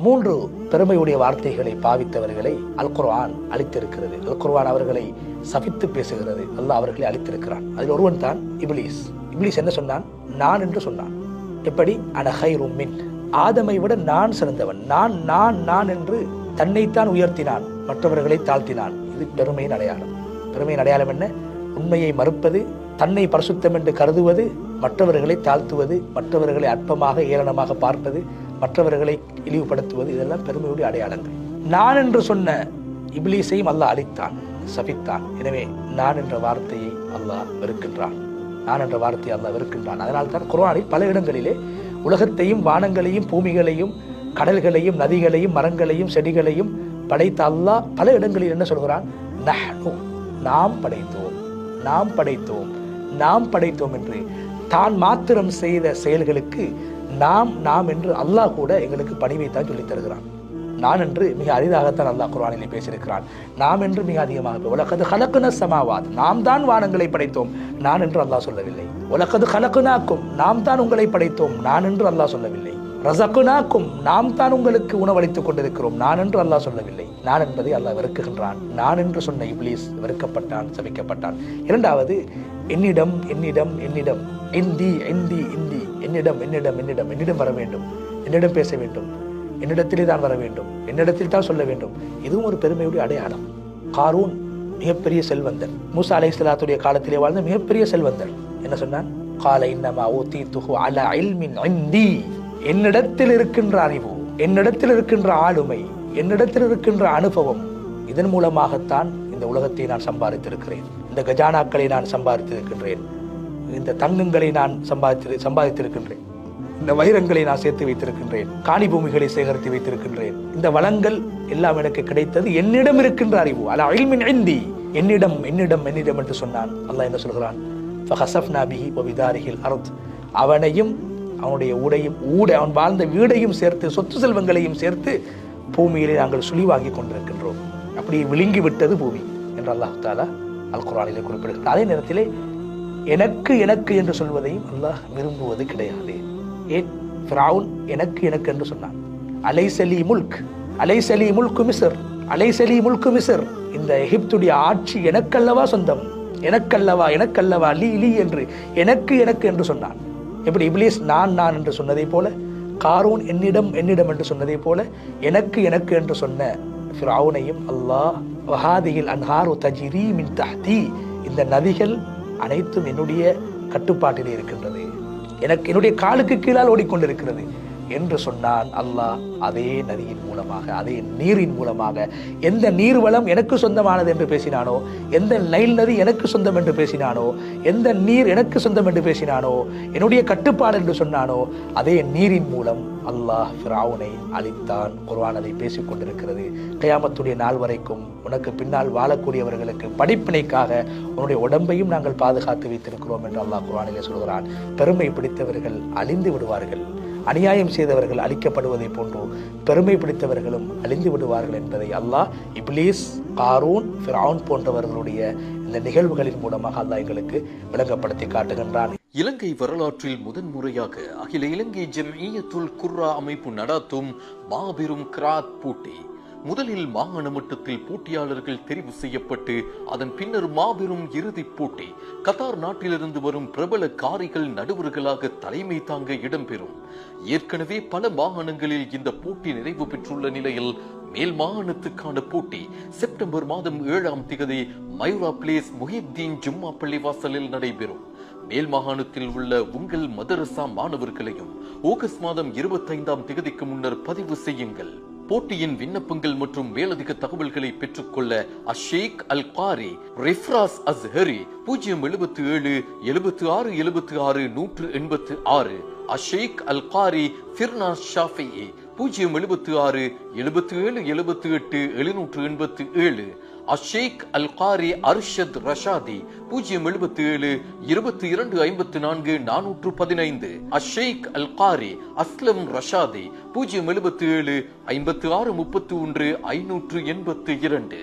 3 பெருமையுடைய வார்த்தைகளை பாவித்தவர்களை அல் குர்ஆன் அளித்திருக்கிறது. அல் குர்ஆன் அவர்களை சபித்து பேசுகிறது. அல்லாஹ் அவர்களை அளித்திருக்கிறான். அதில் ஒருவன் தான் இப்லீஸ். இப்லீஸ் என்ன சொன்னான்? நான் என்று சொன்னான். எப்படி? அன கைரும் மின், ஆதமை விட நான் சிறந்தவன், நான் நான் நான் என்று தன்னைத்தான் உயர்த்தினான், மற்றவர்களை தாழ்த்தினான். இது பெருமையின் அடையாளம். பெருமையின் அடையாளம் என்ன? உண்மையை மறுப்பது, தன்னை பரிசுத்தம் என்று கருதுவது, மற்றவர்களை தாழ்த்துவது, மற்றவர்களை அற்பமாக ஏளனமாக பார்ப்பது, மற்றவர்களை இழிவுபடுத்துவது, இதெல்லாம் பெருமையுடைய அடையாளங்கள். நான் என்று சொன்ன இப்லீஸையும் அல்லாஹ் அழித்தான், சபித்தான். எனவே நான் என்ற வார்த்தையை அல்லாஹ் வெறுக்கின்றான். நான் என்ற வார்த்தையை அல்லாஹ் வெறுக்கின்றான். அதனால் தான் குர்ஆனில் பல இடங்களிலே உலகத்தையும் வானங்களையும் பூமிகளையும் கடல்களையும் நதிகளையும் மரங்களையும் செடிகளையும் படைத்த அல்லாஹ் பல இடங்களில் என்ன சொல்கிறான்? நஹ்னு, நாம் படைத்தோம், நாம் படைத்தோம், நாம் படைத்தோம் என்று தான் மாத்திரம் செய்த செயல்களுக்கு நாம் நாம் என்று அல்லாஹ் கூட எங்களுக்கு பணிவைத்தான் சொல்லித் தருகிறான். நான் என்று மிக அரிதாகத்தான் அல்லாஹ் குர்ஆனிலே பேசியிருக்கிறான். நாம் என்று மிக அதிகமாக வலகத் ஹலக்னா ஸமாவாத், நாம் தான் வானங்களை படைத்தோம், நான் என்று அல்லாஹ் சொல்லவில்லை. வலகத் ஹலக்னாக்கும், நாம் தான் உங்களை படைத்தோம், நான் என்று அல்லாஹ் சொல்லவில்லை. ரஸக்னாக்கும், நாம் தான் உங்களுக்கு உணவளித்துக் கொண்டிருக்கிறோம், நான் என்று அல்லாஹ் சொல்லவில்லை. நான் என்பதை அல்லாஹ் வெறுக்குகின்றான். நான் என்று சொன்ன இப்லீஸ் வெறுக்கப்பட்டான், சபிக்கப்பட்டான். இரண்டாவது, என்னிடம் என்னிடம் என்னிடம், இந்தி இந்தி இந்தி, என்னிடம் என்னிடம் என்னிடம் என்னிடம் வர வேண்டும், என்னிடம் பேச வேண்டும், என்னிடத்திலே தான் வர வேண்டும், என்னிடத்தில் தான் சொல்ல வேண்டும். இதுவும் ஒரு பெருமையுடைய அடையாளம். காரூன் மிகப்பெரிய செல்வந்தன், மூசா அலைஹிஸ்ஸலாத்துடைய காலத்திலே வாழ்ந்த மிகப்பெரிய செல்வந்தன். என்ன சொன்னான்? கால இன்னமா ஊதீதுஹு அலா இல்மின் இந்தி, என்னிடத்தில் இருக்கின்ற அறிவு, என்னிடத்தில் இருக்கின்ற ஆளுமை, என்னிடத்தில் இருக்கின்ற அனுபவம், இதன் மூலமாகத்தான் இந்த உலகத்தை நான் சம்பாதித்திருக்கிறேன், இந்த கஜானாக்களை நான் சம்பாதித்திருக்கின்றேன், இந்த தங்கங்களை நான் சம்பாதித்திருக்கின்றேன், இந்த வைரங்களை நான் சேர்த்து வைத்திருக்கின்றேன், காணி பூமிகளை சேகரித்து வைத்திருக்கின்றேன். இந்த வளங்கள் எல்லாம் எனக்கு கிடைத்தது என்னிடம் இருக்கின்ற அறிவு. அலா இல்மின் இந்தி, என்னிடம் என்னிடம் என்னிடம் என்று சொன்னான். அல்லாஹ் என்ன சொல்கிறான்? ஃபகஸஃப்னா பிஹி வ பிதாரிஹில் அர்த், அவனையும் அவனுடைய அவன் வாழ்ந்த வீடையும் சேர்த்து, சொத்து செல்வங்களையும் சேர்த்து பூமியிலே நாங்கள் சுழிவாங்கி கொண்டிருக்கின்றோம். அப்படி விழுங்கி விட்டது பூமி என்று அல்லாஹ் தஆலா அல் குர்ஆனிலே குறிப்பிடுகிறார். அதே நேரத்திலே எனக்கு எனக்கு என்று சொல்வதையும் அல்லாஹ் விரும்புவது கிடையாது. ஏன்? ஃபிரௌன் எனக்கு எனக்கு என்று சொன்னான். அலைஸலி முல்க், அலைஸலி முல்கு மிஸ்ர், அலைஸலி முல்கு மிஸ்ர், இந்த எகிப்துடைய ஆட்சி எனக்கல்லவா சொந்தம், எனக்கல்லவா எனக்கல்லவா லீ லீ என்று எனக்கு எனக்கு என்று சொன்னான். எப்படி இப்லீஸ் நான் நான் என்று சொன்னதை போல, காரூன் என்னிடம் என்னிடம் என்று சொன்னதை போல, எனக்கு எனக்கு என்று சொன்ன ஃபிரௌனையும் அல்லாஹ் வஹாதிஹில் அன்ஹாரு தஜ்ரி மின் தஹ்தி, இந்த நதிகள் அனைத்தும் என்னுடைய கட்டுப்பாட்டிலே இருக்கின்றது, எனக்கு என்னுடைய காலுக்கு கீழால் ஓடிக்கொண்டிருக்கிறது என்று சொன்னான் அல்லாஹ். அதே நதியின் மூலமாக, அதே நீரின் மூலமாக, எந்த நீர்வளம் எனக்கு சொந்தமானது என்று பேசினானோ, எந்த நைல் நதி எனக்கு சொந்தம் என்று பேசினானோ, எந்த நீர் எனக்கு சொந்தம் என்று பேசினானோ, என்னுடைய கட்டுப்பாடு என்று சொன்னானோ, அதே நீரின் மூலம் அல்லாஹ் ஃபிரௌனை அழித்தான். குர்ஆன் அதை பேசிக் கொண்டிருக்கிறது. கியாமத்துடைய நாள் வரைக்கும் உனக்கு பின்னால் வாழக்கூடியவர்களுக்கு படிப்பினைக்காக உன்னுடைய உடம்பையும் நாங்கள் பாதுகாத்து வைத்திருக்கிறோம் என்று அல்லாஹ் குர்ஆனிலே சொல்கிறான். பெருமை பிடித்தவர்கள் அழிந்து விடுவார்கள், அநியாயம் செய்தவர்கள் அழிக்கப்படுவதை போன்று பெருமை பிடித்தவர்களும் அழிந்து விடுவார்கள் என்பதை அல்லாஹ் இப்லீஸ், காரூன், ஃபிரௌன் போன்றவர்களுடைய இந்த நிகழ்வுகளின் மூலமாக அல்லாஹ் எங்களுக்கு விளங்கப்படுத்தி காட்டுகின்றான். இலங்கை வரலாற்றில் முதன்முறையாக அகில இலங்கை ஜம்இய்யத்துல் குர்ஆ அமைப்பு நடாத்தும் மாபெரும் கிராத் போட்டி. முதலில் மாகாண மட்டத்தில் போட்டியாளர்கள் தெரிவு செய்யப்பட்டு அதன் பின்னர் மாபெரும் இறுதிப் போட்டி கத்தார் நாட்டிலிருந்து வரும் பிரபல காரிகள் நடுவர்களாக தலைமை தாங்க இடம்பெறும். ஏற்கனவே பல மாகாணங்களில் இந்த போட்டி நிறைவு பெற்றுள்ள நிலையில் மேல் மாகாணத்துக்கான போட்டி செப்டம்பர் மாதம் 7ஆம் தேதி மயூரா பிளேஸ் முஹித்தீன் ஜும்மா பள்ளிவாசலில் நடைபெறும். மேல் மாகாணத்தில் உள்ள உங்கள் மதரசா மாணவர்களையும் ஆகஸ்ட் மாதம் 25ஆம் தேதிக்கு முன்னர் பதிவு செய்யுங்கள். போட்டியின் விண்ணப்பங்கள் மற்றும் மேலதிக தகவல்களை பெற்றுக்கொள்ள அஷேக் அல் காரி ரிஃப்ராஸ் அஸ்ஹரி 077 76 76 186, அஷேக் அல் காரி ஃபிர்னாஸ் ஷாஃபிஇ 076 77 78 787, அஷேக் அல் காரி அர்ஷத் ரஷாதி 077 22 54 415, அஷேக் அல் காரி அஸ்லம் ரஷாதி 077 56 31 582.